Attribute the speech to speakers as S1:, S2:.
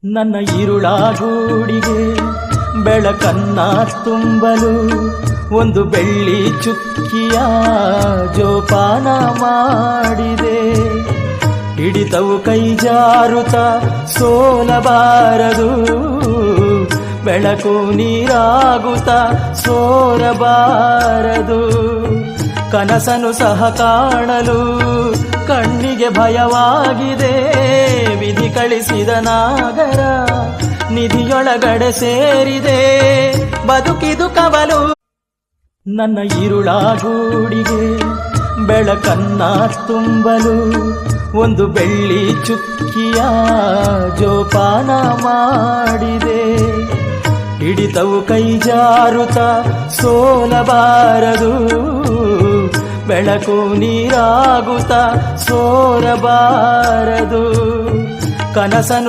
S1: ನನ್ನ ಇರುಳಾಗೂಡಿಗೆ ಬೆಳಕನ್ನ ತುಂಬಲು ಒಂದು ಬೆಳ್ಳಿ ಚುಕ್ಕಿಯ ಜೋಪಾನ ಮಾಡಿದೆ. ಹಿಡಿತವು ಕೈ ಜಾರುತ್ತ ಸೋಲಬಾರದು, ಬೆಳಕು ನೀರಾಗುತ್ತ ಸೋರಬಾರದು. ಕನಸನು ಸಹ ಕಾಣಲು ಕಣ್ಣಿಗೆ ಭಯವಾಗಿದೆ. ವಿಧಿ ಕಳಿಸಿದ ನಾಗರ ನಿಧಿಯೊಳಗಡೆ ಸೇರಿದೆ, ಬದುಕಿದು ಕವಲು. ನನ್ನ ಇರುಳಾಗೂಡಿಗೆ ಬೆಳಕನ್ನ ತುಂಬಲು ಒಂದು ಬೆಳ್ಳಿ ಚುಕ್ಕಿಯ ಜೋಪಾನ ಮಾಡಿದೆ. ಹಿಡಿತವು ಕೈ ಜಾರುತ್ತ ಸೋಲಬಾರದು, ಬೆಳಕು ನೀರಾಗುತ್ತ ಸೋರಬಾರದು. ಕನಸನು